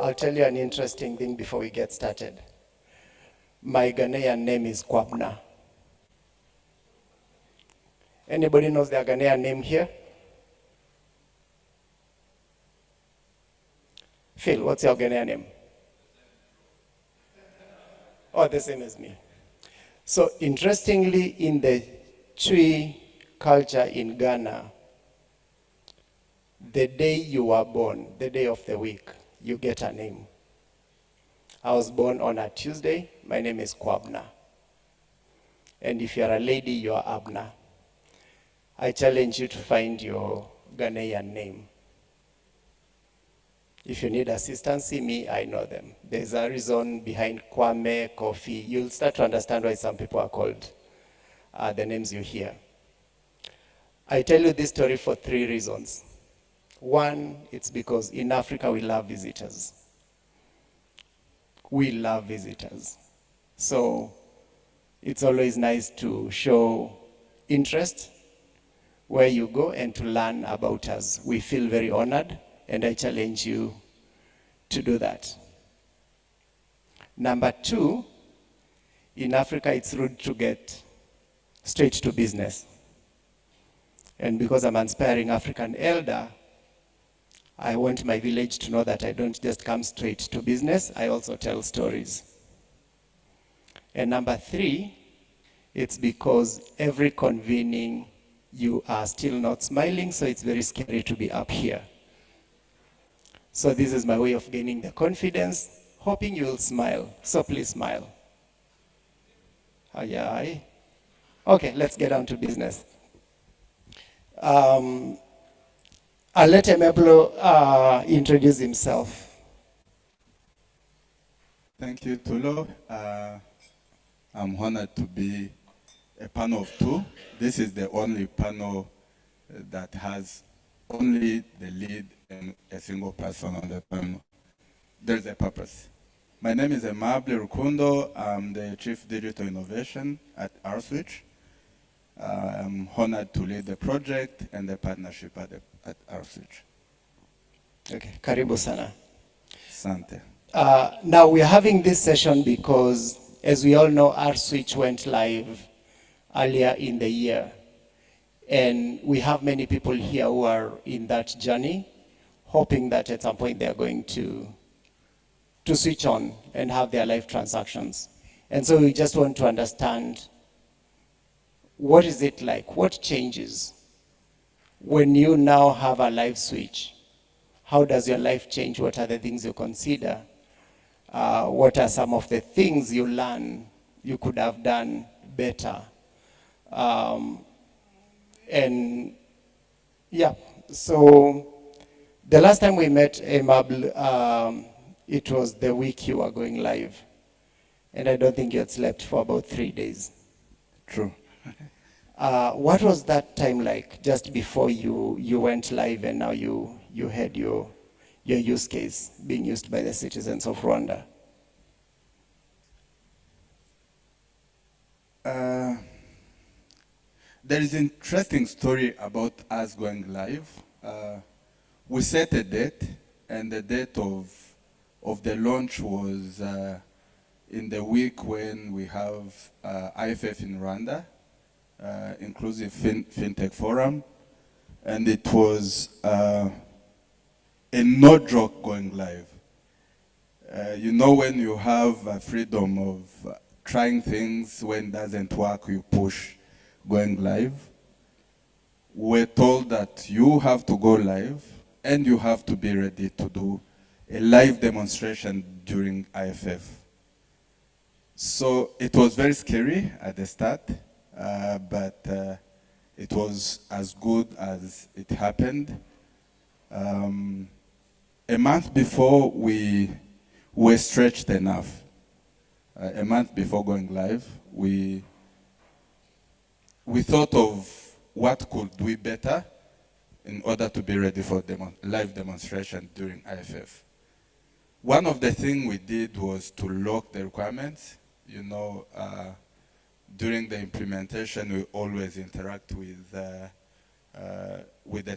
I'll tell you an interesting thing before we get started. My Ghanaian name is Kwabna. Anybody knows their Ghanaian name here? Phil, what's your Ghanaian name? Oh, the same as me. So interestingly, in the Twi culture in Ghana, the day you were born, the day of the week, you get a name. I was born on a Tuesday. My name is Kwabna. And if you're a lady, you're Abna. I challenge you to find your Ghanaian name. If you need assistance, see me, I know them. There's a reason behind Kwame, Kofi. You'll start to understand why some people are called the names you hear. I tell you this story for 3 reasons. One, it's because in Africa we love visitors. We love visitors. So it's always nice to show interest where you go and to learn about us. We feel very honored, and I challenge you to do that. Number 2, in Africa it's rude to get straight to business. And because I'm an aspiring African elder, I want my village to know that I don't just come straight to business, I also tell stories. And number 3, it's because every convening you are still not smiling, so it's very scary to be up here. So this is my way of gaining the confidence, hoping you will smile. So please smile. Aye. Okay, let's get down to business. I'll let Emeblo introduce himself. Thank you, Tulo. I'm honored to be a panel of 2. This is the only panel that has only the lead and a single person on the panel. There's a purpose. My name is Aimable Rukundo. I'm the Chief Digital Innovation at R-Switch. I'm honored to lead the project and the partnership at R-Switch. Okay, karibu sana. Sante. Now we're having this session because, as we all know, R-Switch went live earlier in the year. And we have many people here who are in that journey, hoping that at some point they're going to switch on and have their life transactions. And so we just want to understand, what is it like? What changes when you now have a life switch? How does your life change? What are the things you consider? What are some of the things you learn you could have done better? And yeah, so the last time we met, Aimable, it was the week you were going live. And I don't think you had slept for about 3 days. True. What was that time like, just before you went live and now you had your use case being used by the citizens of Rwanda? There is an interesting story about us going live. We set a date, and the date of the launch was in the week when we have IFF in Rwanda, Inclusive FinTech Forum, and it was a no joke going live. You know, when you have freedom of trying things, when it doesn't work, you push going live. We're told that you have to go live and you have to be ready to do a live demonstration during IFF. So it was very scary at the start, but it was as good as it happened. A month before, we were stretched enough. A month before going live, we thought of what could we better in order to be ready for live demonstration during IFF. One of the things we did was to lock the requirements. You know, during the implementation, we always interact with the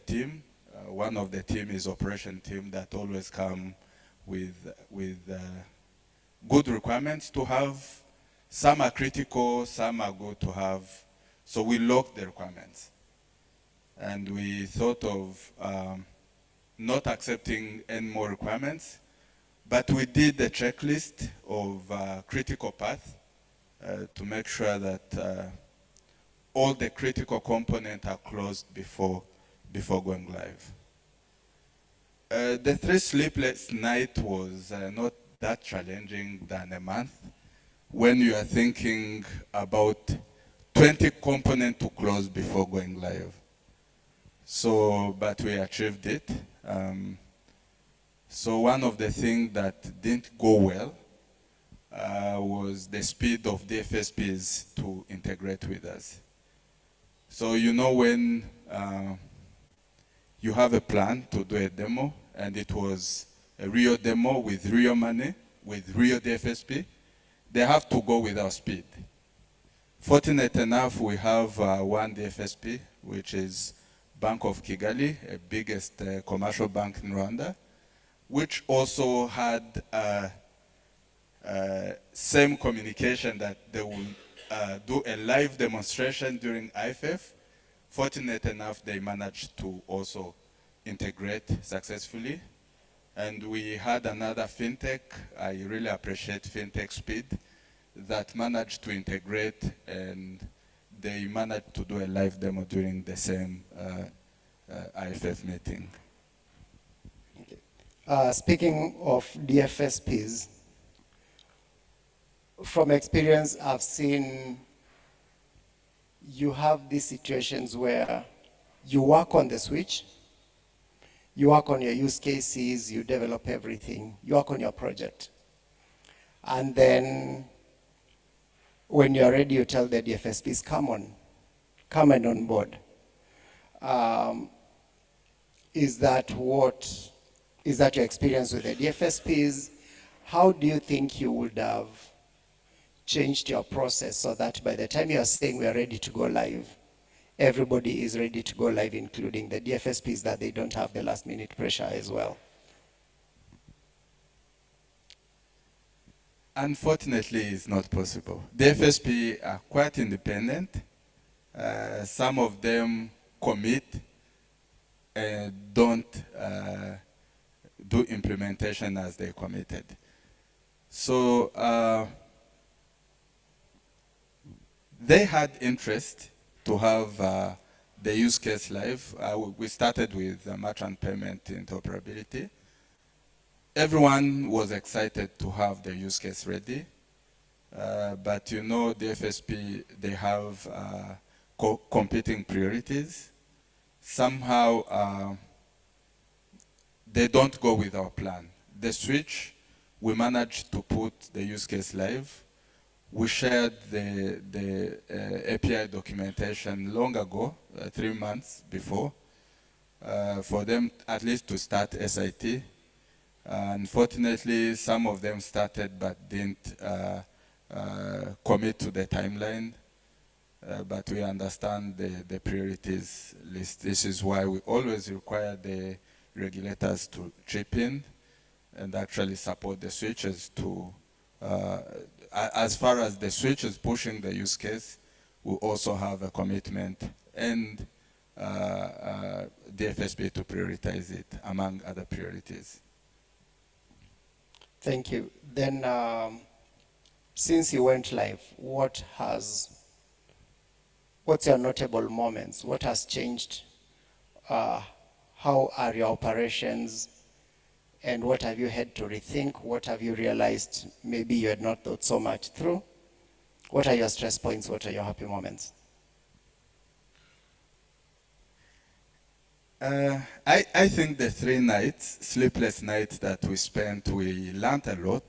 team. One of the team is operation team that always come with good requirements to have. Some are critical, some are good to have. So we locked the requirements. And we thought of not accepting any more requirements, but we did a checklist of critical path to make sure that all the critical components are closed before going live. The 3 sleepless nights was not that challenging than a month when you are thinking about 20 components to close before going live. So, but we achieved it. So one of the things that didn't go well was the speed of the FSPs to integrate with us. So you know when you have a plan to do a demo, and it was a real demo with real money, with real DFSP, they have to go with our speed. Fortunate enough, we have one DFSP, which is Bank of Kigali, a biggest commercial bank in Rwanda, which also had same communication that they will do a live demonstration during IFF. Fortunate enough, they managed to also integrate successfully. And we had another fintech. I really appreciate fintech speed that managed to integrate, and they managed to do a live demo during the same IFF meeting. Speaking of DFSPs, from experience, I've seen you have these situations where you work on the switch, you work on your use cases, you develop everything, you work on your project. And then when you're ready, you tell the DFSPs, come on board. Is that your experience with the DFSPs? How do you think you would have changed your process so that by the time you are saying we are ready to go live, everybody is ready to go live, including the DFSPs, that they don't have the last minute pressure as well? Unfortunately, it's not possible. DFSP are quite independent. Some of them commit and don't do implementation as they committed. So they had interest to have the use case live. We started with merchant payment interoperability. Everyone was excited to have the use case ready. But you know, the FSP, they have competing priorities. Somehow, they don't go with our plan. The switch, we managed to put the use case live. We shared the API documentation long ago, 3 months before, for them at least to start SIT. Unfortunately, some of them started but didn't commit to the timeline. But we understand the priorities list. This is why we always require the regulators to chip in and actually support the switches to, as far as the switch is pushing the use case, we also have a commitment and the FSP to prioritize it among other priorities. Thank you. Then, since you went live, what's your notable moments? What has changed? How are your operations? And what have you had to rethink? What have you realized maybe you had not thought so much through? What are your stress points? What are your happy moments? I think the 3 nights, sleepless nights that we spent, we learned a lot.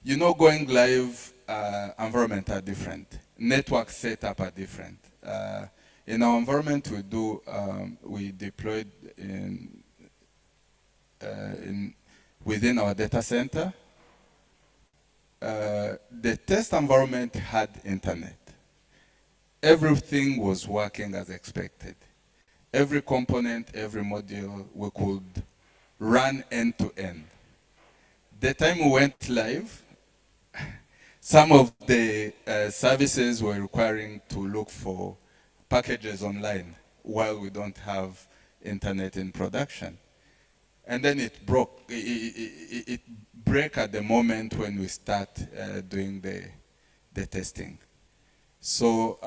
You know, going live, environments are different. Network setup are different. In our environment, we deployed within our data center. The test environment had internet. Everything was working as expected. Every component, every module, we could run end to end. The time we went live, some of the services were requiring to look for packages online while we don't have internet in production. And then it broke. It break at the moment when we start doing the testing. So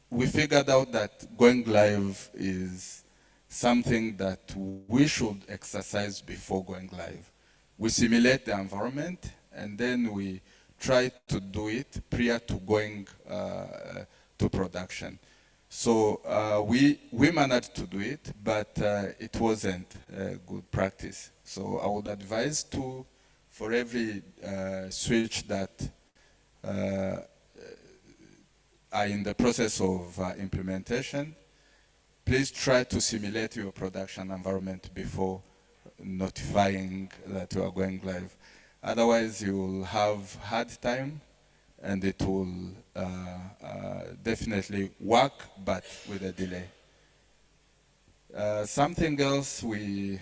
we figured out that going live is something that we should exercise before going live. We simulate the environment and then we try to do it prior to going to production. So we managed to do it, but it wasn't good practice. So I would advise for every switch that are in the process of implementation, please try to simulate your production environment before notifying that you are going live. Otherwise, you will have hard time and it will definitely work, but with a delay. Something else we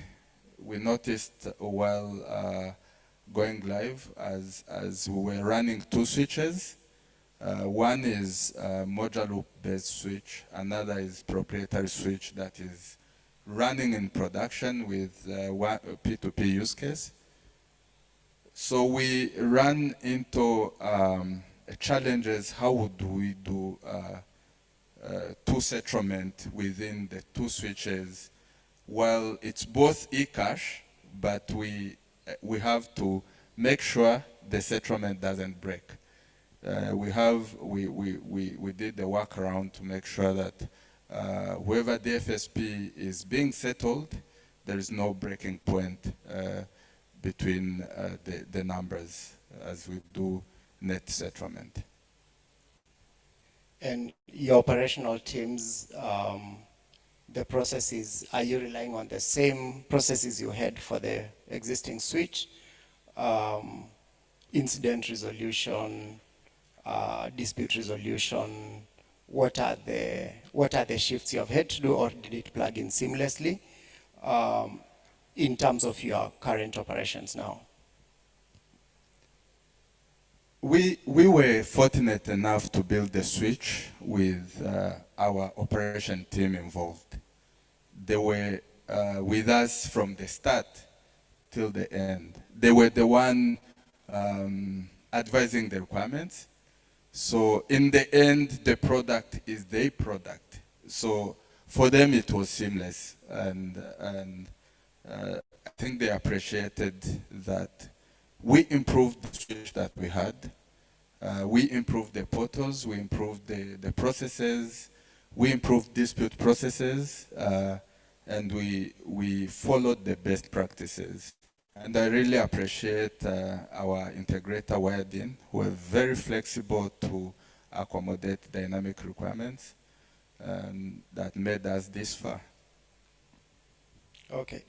noticed while going live as we were running two switches. One is modular loop-based switch, another is proprietary switch that is running in production with P2P use case. So we ran into challenges. How would we do two settlement within the two switches? Well, it's both eCash, but we have to make sure the settlement doesn't break. We did the workaround to make sure that whoever the FSP is being settled, there is no breaking point between the numbers as we do net settlement. And your operational teams, the processes, are you relying on the same processes you had for the existing switch? Incident resolution, dispute resolution, what are the shifts you have had to do, or did it plug in seamlessly in terms of your current operations now? We were fortunate enough to build the switch with our operation team involved. They were with us from the start till the end. They were the one advising the requirements. So in the end, the product is their product. So for them, it was seamless. And I think they appreciated that we improved the switch that we had. We improved the portals, we improved the processes, we improved dispute processes, and we followed the best practices. And I really appreciate our integrator Wiredin, who are very flexible to accommodate dynamic requirements that made us this far. Okay.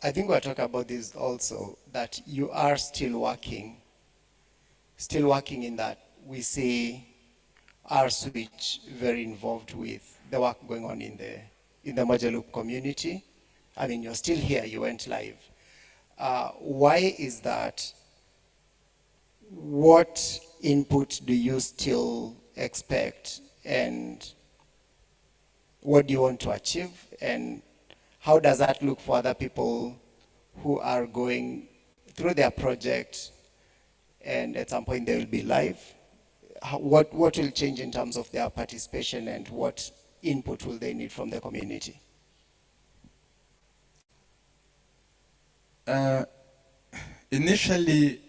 I think we'll talk about this also, that you are still working in that we see our switch very involved with the work going on in the modular loop community. I mean, you're still here, you went live. Why is that? What input do you still expect, and what do you want to achieve, and how does that look for other people who are going through their project and at some point they will be live? What will change in terms of their participation, and what input will they need from the community? Initially,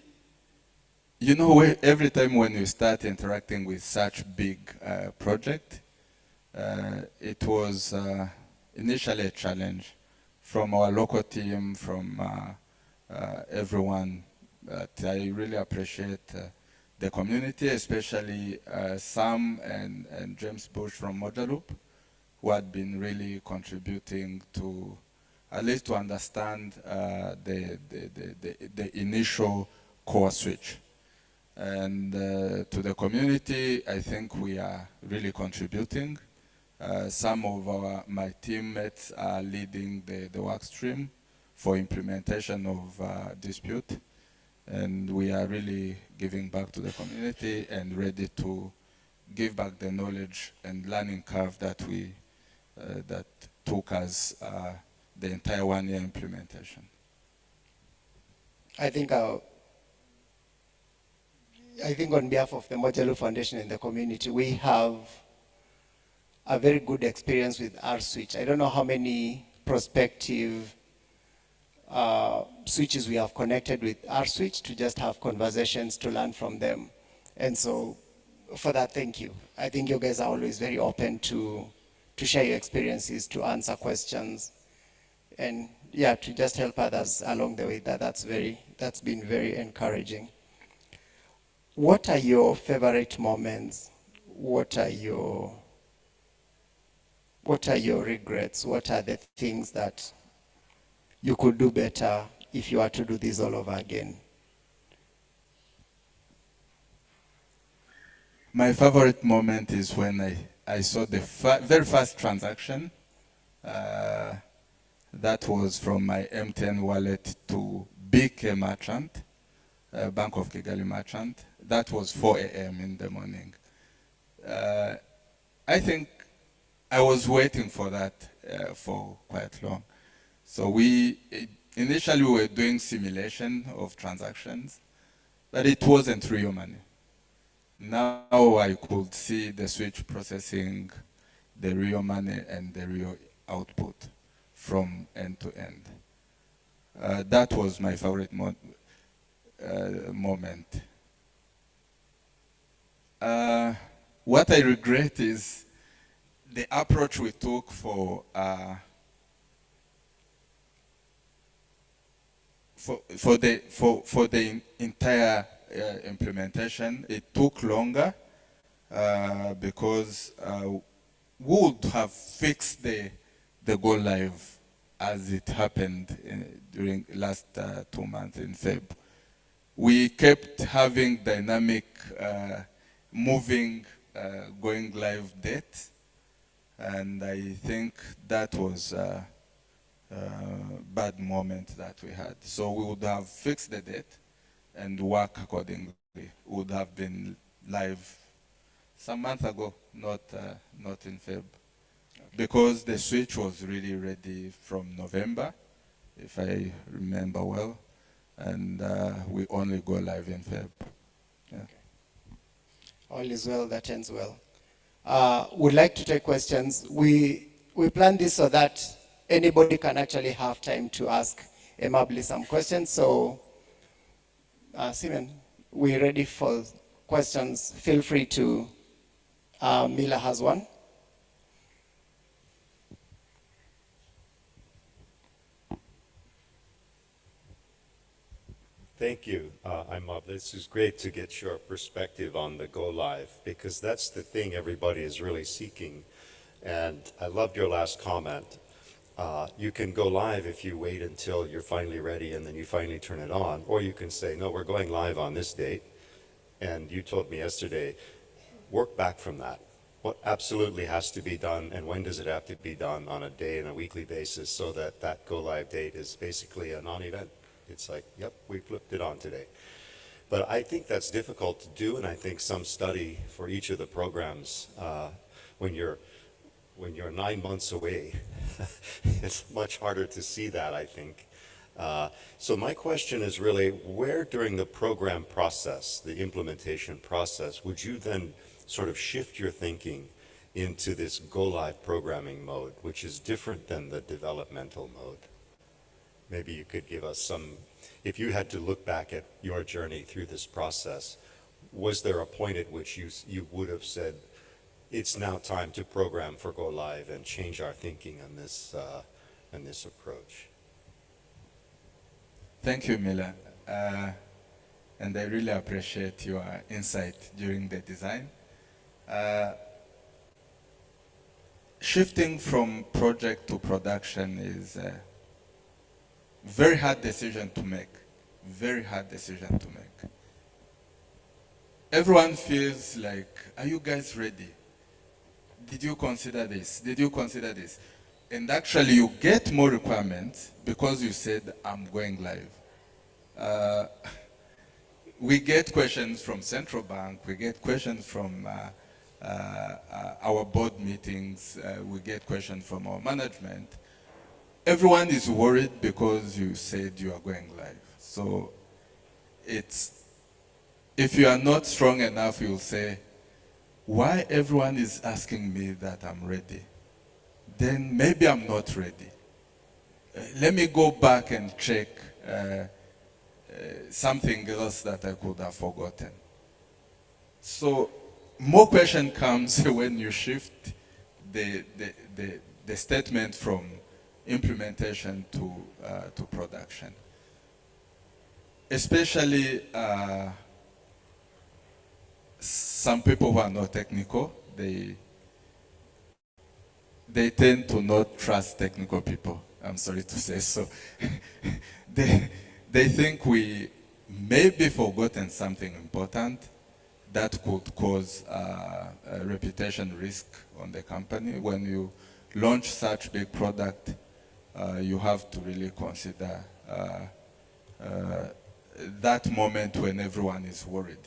you know, every time when you start interacting with such big project, it was initially a challenge from our local team, from everyone. But I really appreciate the community, especially Sam and James Bush from Modular Loop, who had been really contributing to at least to understand the initial core switch. And to the community, I think we are really contributing. Some of my teammates are leading the work stream for implementation of dispute, and we are really giving back to the community and ready to give back the knowledge and learning curve that that took us the entire 1-year implementation. I think on behalf of the Mojalu Foundation and the community, we have a very good experience with R-Switch. I don't know how many prospective switches we have connected with R-Switch to just have conversations to learn from them. And so for that, thank you. I think you guys are always very open to share your experiences, to answer questions, and yeah, to just help others along the way. That's been very encouraging. What are your favorite moments? What are your regrets? What are the things that you could do better if you were to do this all over again? My favorite moment is when I saw the very first transaction. That was from my MTN wallet to BK Merchant, Bank of Kigali Merchant. That was 4 a.m. in the morning. I think I was waiting for that for quite long. So initially we were doing simulation of transactions, but it wasn't real money. Now I could see the switch processing the real money and the real output from end to end. That was my favorite moment. What I regret is the approach we took for the entire implementation. It took longer because we would have fixed the go live as it happened during last 2 months in Feb. We kept having dynamic moving going live date, and I think that was a bad moment that we had. So we would have fixed the date and work accordingly. Would have been live some month ago, not in Feb. Because the switch was really ready from November, if I remember well, and we only go live in Feb. Yeah. Okay. All is well that ends well. Would like to take questions. We plan this so that anybody can actually have time to ask Aimably some questions. So, Simon, we're ready for questions. Feel free to. Mila has one. Thank you, Aimably. This is great to get your perspective on the go live, because that's the thing everybody is really seeking. And I loved your last comment. You can go live if you wait until you're finally ready and then you finally turn it on, or you can say, no, we're going live on this date. And you told me yesterday, work back from that. What absolutely has to be done, and when does it have to be done on a day and a weekly basis, so that that go live date is basically a non-event. It's like, yep, we flipped it on today. But I think that's difficult to do, and I think some study for each of the programs, when you're 9 months away, it's much harder to see that, I think. So my question is really, where during the program process, the implementation process, would you then sort of shift your thinking into this go-live programming mode, which is different than the developmental mode? Maybe you could give us some, if you had to look back at your journey through this process, was there a point at which you would have said, it's now time to program for go live and change our thinking on this approach? Thank you, Mila. And I really appreciate your insight during the design. Shifting from project to production is a very hard decision to make. Very hard decision to make. Everyone feels like, are you guys ready? did you consider this? Did you consider this? And actually you get more requirements because you said, I'm going live. We get questions from central bank, we get questions from our board meetings, we get questions from our management. Everyone is worried because you said you are going live. So if you are not strong enough, you'll say, why everyone is asking me that I'm ready? Then maybe I'm not ready. Let me go back and check something else that I could have forgotten. So more question comes when you shift the statement from implementation to production. Especially some people who are not technical, they tend to not trust technical people. I'm sorry to say so. They think we may be forgotten something important that could cause a reputation risk on the company. When you launch such big product, you have to really consider that moment when everyone is worried.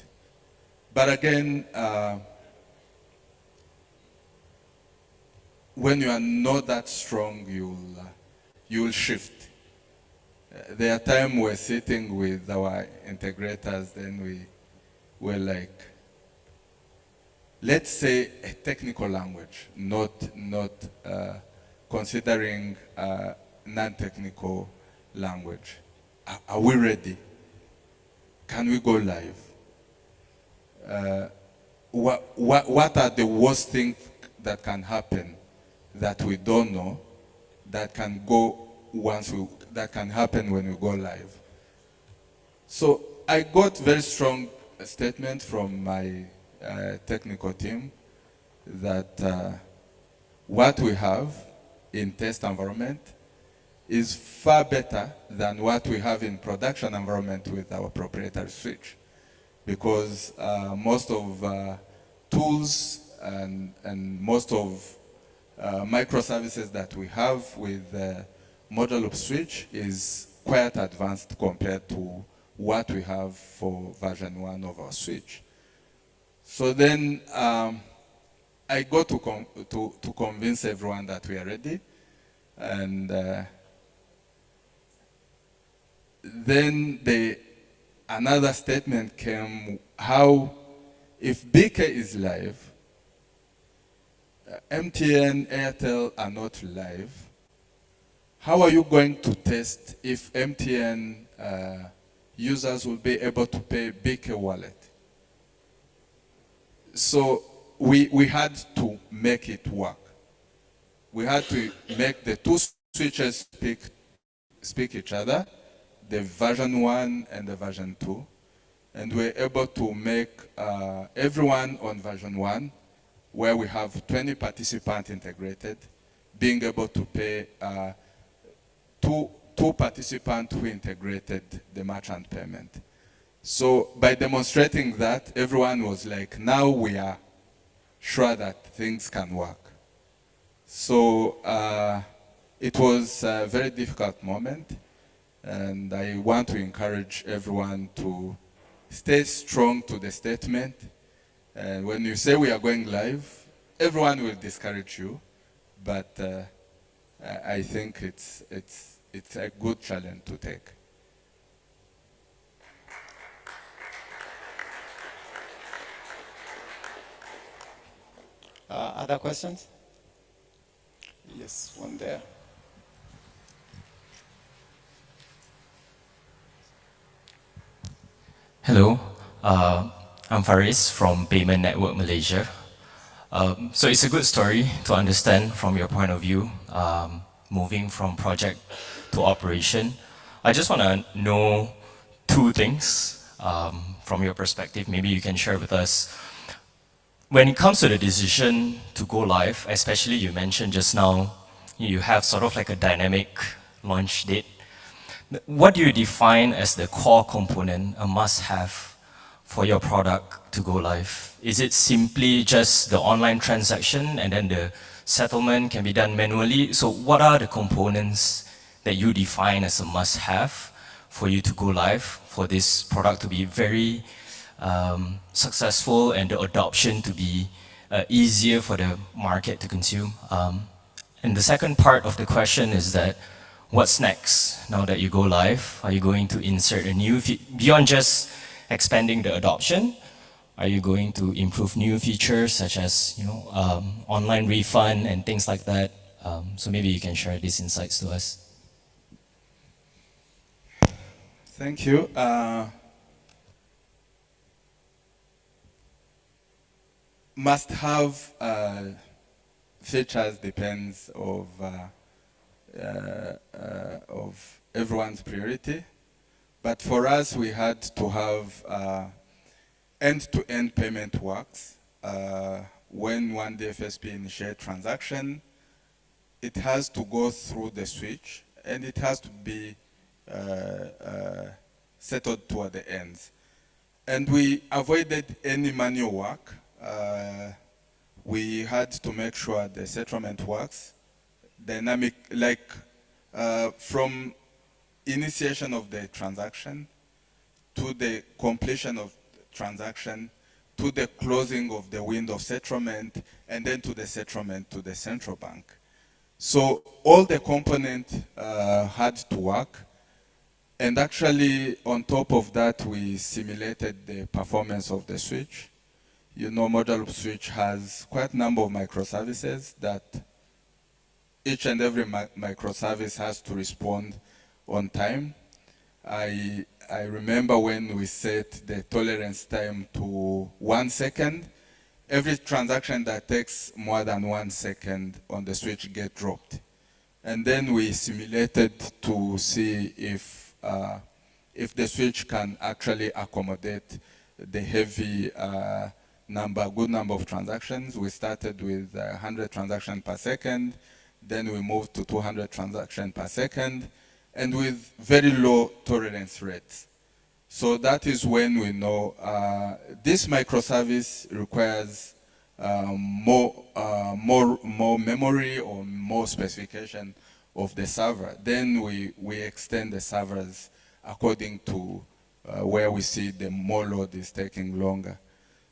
But again, when you are not that strong, you'll shift. There are times we're sitting with our integrators, then we're like, let's say a technical language, not considering non-technical language. Are we ready? Can we go live? What are the worst things that can happen that we don't know that can happen when we go live? So I got very strong statement from my technical team that what we have in test environment is far better than what we have in production environment with our proprietary switch. Because most of tools and most of microservices that we have with model of switch is quite advanced compared to what we have for version 1 of our switch. So then I got to convince everyone that we are ready, and then another statement came, how if BK is live, MTN, Airtel are not live, how are you going to test if MTN users will be able to pay BK wallet? So we had to make it work. We had to make the two switches speak each other, the version 1 and the version 2. And we're able to make everyone on version 1, where we have 20 participants integrated, being able to pay two participants who integrated the merchant payment. So by demonstrating that, everyone was like, now we are sure that things can work. So it was a very difficult moment, and I want to encourage everyone to stay strong to the statement. And when you say we are going live, everyone will discourage you, but I think it's a good challenge to take. Other questions? Yes, one there. Hello, I'm Faris from Payment Network Malaysia. So it's a good story to understand from your point of view, moving from project to operation. I just want to know two things from your perspective. Maybe you can share with us. When it comes to the decision to go live, especially you mentioned just now, you have sort of like a dynamic launch date. What do you define as the core component, a must-have for your product to go live? Is it simply just the online transaction and then the settlement can be done manually? So what are the components that you define as a must-have for you to go live, for this product to be very successful and the adoption to be easier for the market to consume? And the second part of the question is that what's next now that you go live? Are you going to insert a new, beyond just expanding the adoption, are you going to improve new features such as, online refund and things like that? So maybe you can share these insights to us. Thank you. Must have features depends of everyone's priority, but for us we had to have end-to-end payment works. When one DFSP initiates transaction, it has to go through the switch and it has to be settled toward the ends. And we avoided any manual work. We had to make sure the settlement works dynamic, like from initiation of the transaction to the completion of the transaction to the closing of the window of settlement and then to the settlement to the central bank. So all the components had to work. And actually, on top of that, we simulated the performance of the switch. You know, Model Loop Switch has quite a number of microservices that each and every microservice has to respond on time. I remember when we set the tolerance time to 1 second, every transaction that takes more than 1 second on the switch gets dropped. And then we simulated to see if the switch can actually accommodate the heavy good number of transactions. We started with 100 transactions per second, then we moved to 200 transactions per second, and with very low tolerance rates. So that is when we know this microservice requires more memory or more specification of the server. Then we extend the servers according to where we see the more load is taking longer.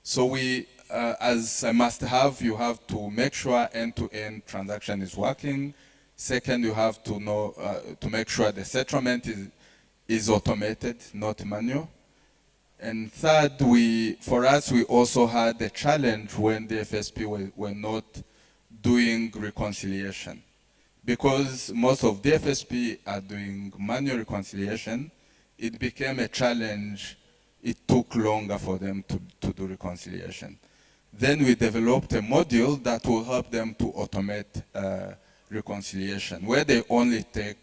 So we, as a must-have, you have to make sure end-to-end transaction is working. Second, you have to know to make sure the settlement is automated, not manual. And third, for us, we also had a challenge when the FSP were not doing reconciliation. Because most of the FSP are doing manual reconciliation, it became a challenge. It took longer for them to do reconciliation. Then we developed a module that will help them to automate reconciliation, where they only take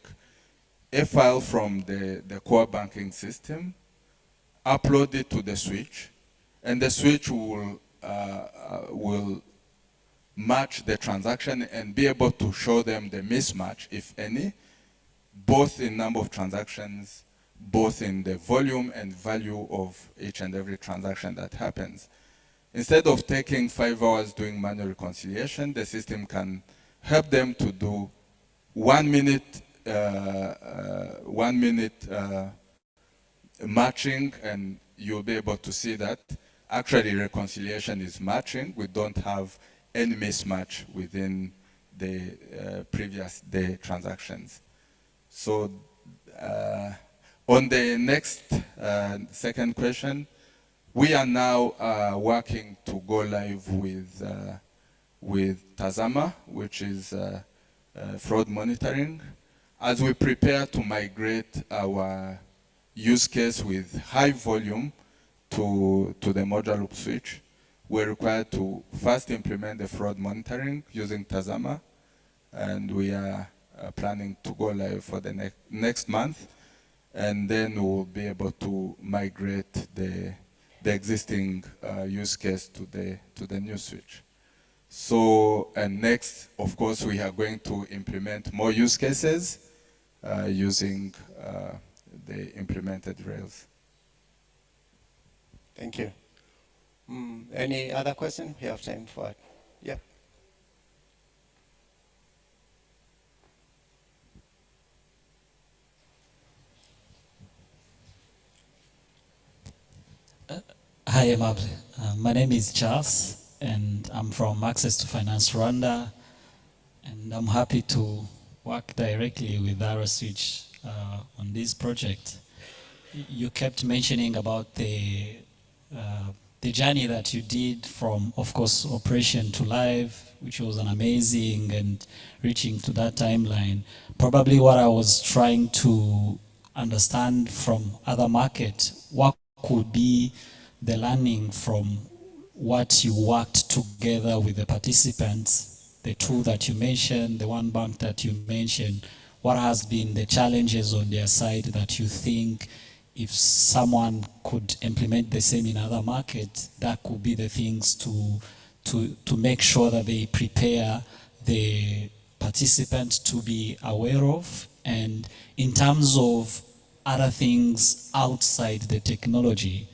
a file from the core banking system, upload it to the switch, and the switch will match the transaction and be able to show them the mismatch, if any, both in number of transactions, both in the volume and value of each and every transaction that happens. Instead of taking 5 hours doing manual reconciliation, the system can help them to do 1 minute, matching, and you'll be able to see that actually reconciliation is matching. We don't have any mismatch within the previous day transactions. So on the next second question, we are now working to go live with Tazama, which is fraud monitoring. As we prepare to migrate our use case with high volume to the Model Loop Switch, we're required to first implement the fraud monitoring using Tazama, and we are planning to go live for the next month, and then we'll be able to migrate the existing use case to the new switch. So, and next, of course, we are going to implement more use cases using the implemented Rails. Thank you. Any other question? We have time for it. Yeah. Hi, Emable. My name is Charles, and I'm from Access to Finance Rwanda, and I'm happy to work directly with ArrowSwitch on this project. You kept mentioning about the journey that you did from, of course, operation to live, which was an amazing and reaching to that timeline. Probably what I was trying to understand from other markets, what could be the learning from what you worked together with the participants, the two that you mentioned, the one bank that you mentioned, what has been the challenges on their side that you think if someone could implement the same in other markets, that could be the things to make sure that they prepare the participants to be aware of. And in terms of other things outside the technology,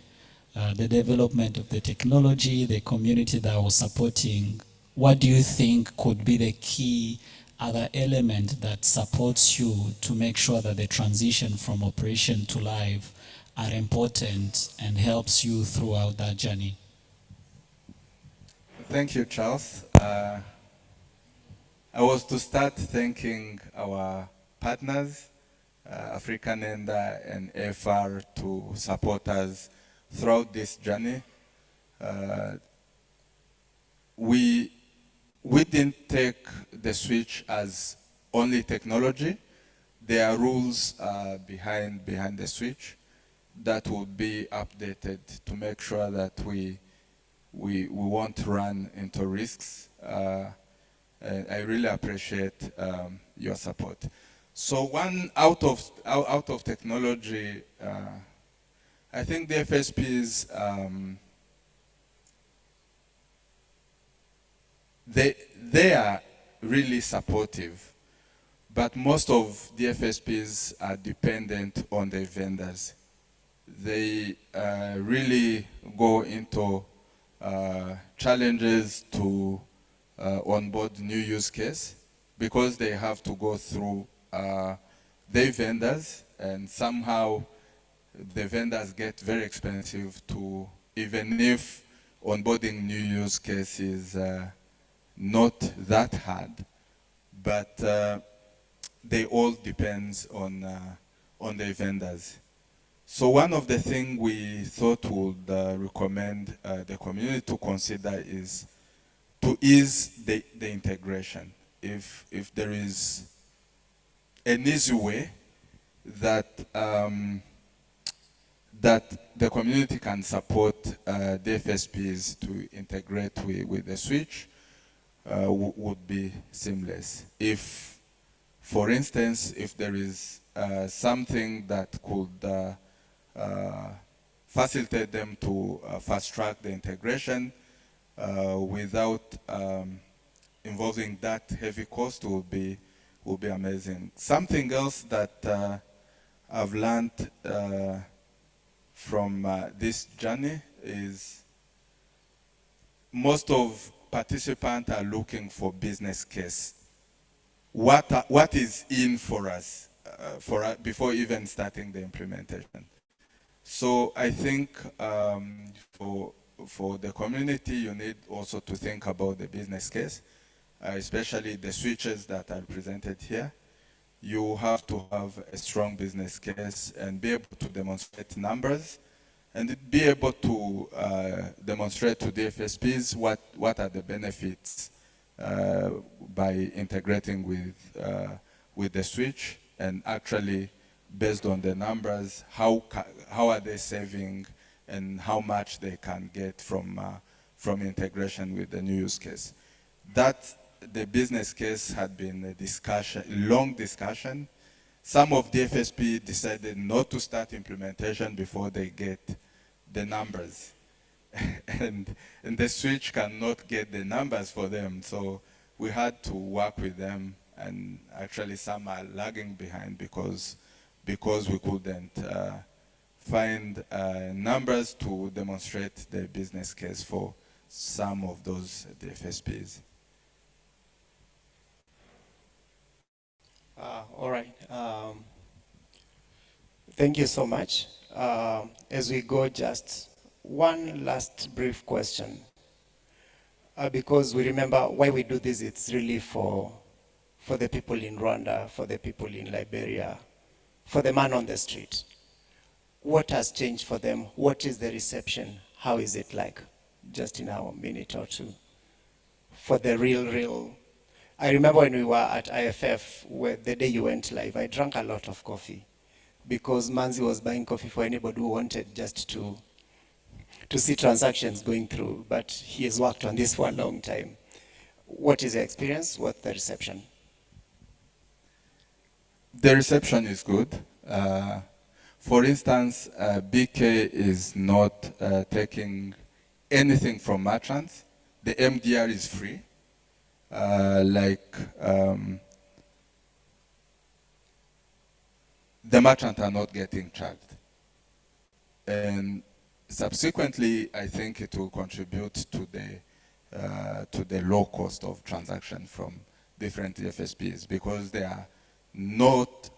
the development of the technology, the community that was supporting, what do you think could be the key other element that supports you to make sure that the transition from operation to live are important and helps you throughout that journey? Thank you, Charles. I was to start thanking our partners, African Enda and AFR, to support us throughout this journey. We didn't take the switch as only technology. There are rules behind the switch that will be updated to make sure that we won't run into risks. And I really appreciate your support. So one out of technology, I think the FSPs, they are really supportive, but most of the FSPs are dependent on the vendors. They really go into challenges to onboard new use case because they have to go through their vendors, and somehow the vendors get very expensive to, even if onboarding new use case is not that hard, but they all depends on the vendors. So one of the things we thought would recommend the community to consider is to ease the integration. If there is an easy way that that the community can support the FSPs to integrate with the switch, would be seamless. If, for instance, if there is something that could facilitate them to fast track the integration without involving that heavy cost, will be amazing. Something else that I've learned from this journey is most of participants are looking for business case. What is in for us, before even starting the implementation. So I think for the community, you need also to think about the business case, especially the switches that are presented here. You have to have a strong business case and be able to demonstrate numbers and be able to demonstrate to the FSPs what are the benefits by integrating with the switch, and actually based on the numbers, how are they saving and how much they can get from integration with the new use case. That the business case had been a discussion, long discussion. Some of the FSP decided not to start implementation before they get the numbers. and the switch cannot get the numbers for them. So we had to work with them, and actually some are lagging behind because we couldn't find numbers to demonstrate the business case for some of those DFSPs. All right. Thank you so much. As we go, just one last brief question. Because we remember why we do this, it's really for the people in Rwanda, for the people in Liberia, for the man on the street. What has changed for them? What is the reception? How is it like? Just in our minute or two. For the real. I remember when we were at IFF, the day you went live, I drank a lot of coffee because Manzi was buying coffee for anybody who wanted just to see transactions going through, but he has worked on this for a long time. What is the experience? What's the reception? The reception is good. For instance, BK is not taking anything from merchants. The MDR is free. The merchants are not getting charged. And subsequently, I think it will contribute to the low cost of transaction from different FSPs because they are not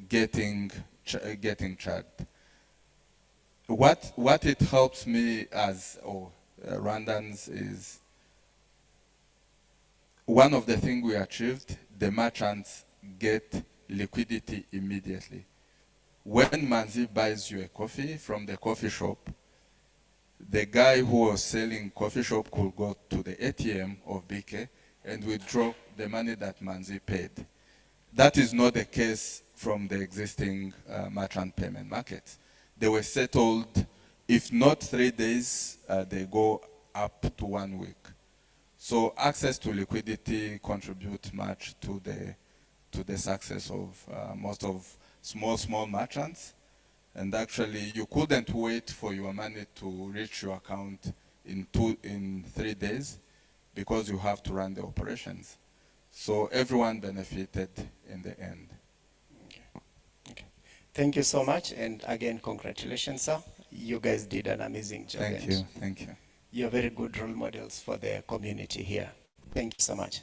getting charged. What it helps me as Rwandans is one of the things we achieved, the merchants get liquidity immediately. When Manzi buys you a coffee from the coffee shop, the guy who was selling coffee shop could go to the ATM of BK and withdraw the money that Manzi paid. That is not the case from the existing merchant payment markets. They were settled, if not 3 days, they go up to 1 week. So access to liquidity contributes much to the success of most of small merchants. And actually, you couldn't wait for your money to reach your account in 3 days because you have to run the operations. So everyone benefited in the end. Okay. Thank you so much. And again, congratulations, sir. You guys did an amazing job. Thank you. You're very good role models for the community here. Thank you so much.